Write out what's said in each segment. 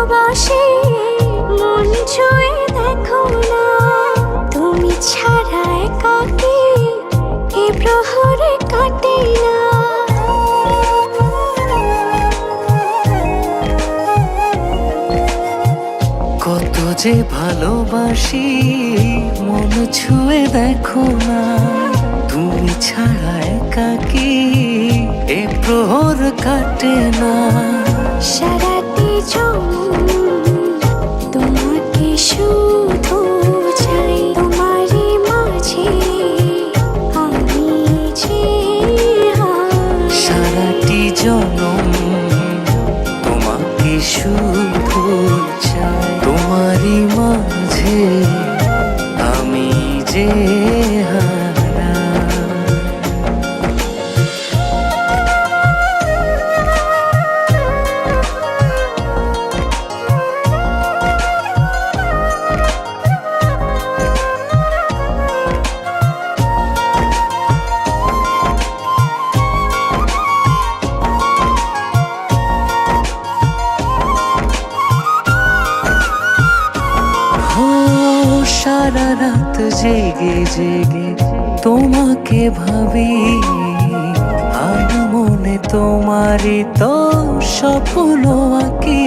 ভালোবাসি মন ছুঁয়ে দেখো না, তুমি ছাড়া একাকী এ প্রহরে কাটে না। কত যে ভালোবাসি মন ছুঁয়ে দেখো না, তুমি ছাড়া একাকী এ প্রহর কাটে না। সারাটি জনম তোমাকে শুধু চাই, তোমারই মাঝে আমি যে সারাটি জনম তোমাকে শুধু চাই, তোমারই মাঝে আমি যে হারা। সারা রাত জেগে জেগে তোমাকে ভাবি, আর মনে তোমারই তো স্বপ্ন আঁকি।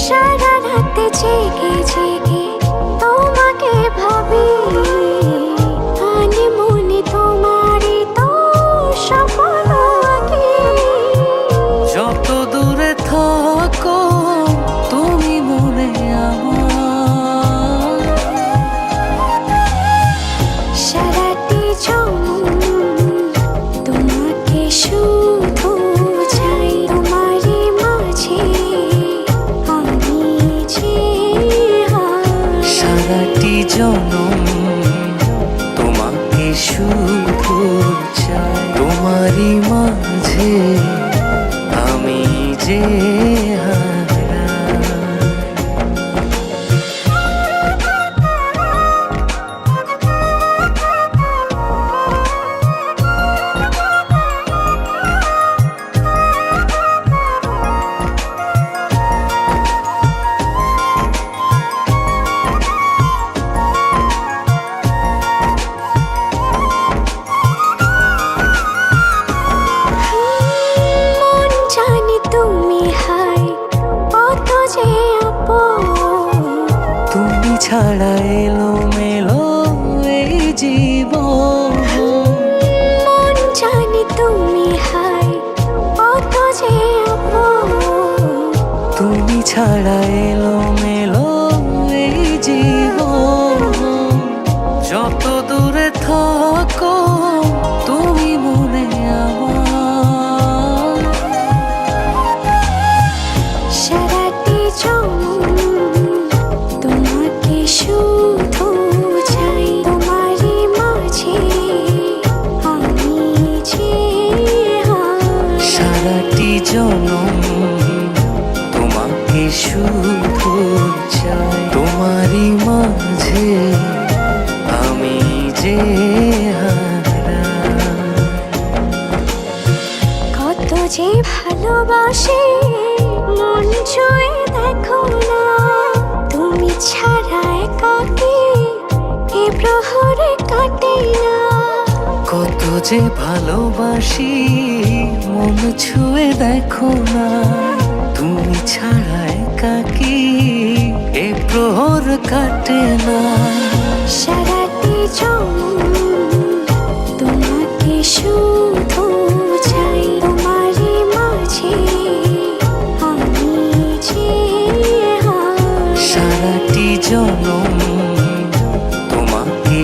সারা রাত জেগে জেগে তোমাকে ভাবি, আনি মনে তোমারই তো স্বপ্ন আঁকি। যত দূরে থাকো তুমি মনে আমার, সারাটি জনম তোমাকে শুধু চাই, তোমারই মাঝে আমি যে সারাটি জনম তোমাকে শুধু চাই, তোমারই মাঝে আমি যে হারা। মন জানি তুমি হাই কত যে আপন, তুমি ছাড়া এলো মেলো এই জীবন। মন জানি তুমি হাই কত যে আপন, তুমি ছাড়া এলো মেলো এই জীবন। যত দূরে থাকো তুমি মনে আমার, সারাটি জনম তোমাকে শুধু চাই, তোমারই মাঝে আমি যে সারাটি জনম তোমাকে শুধু চাই, তোমারই মাঝে আমি যে হারা। কত যে ভালোবাসি মন ছুঁয়ে দেখো না, তুমি ছাড়া একাকী এ প্রহরে কাটে না। কত যে ভালোবাসি মন ছুঁয়ে দেখো না, তুমি ছাড়া একাকী এ প্রহর কাটে না। সারাটি জনম তোমাকে শুধু চাই, তোমারই মাঝে আমি যে সারাটি জনম তোমাকে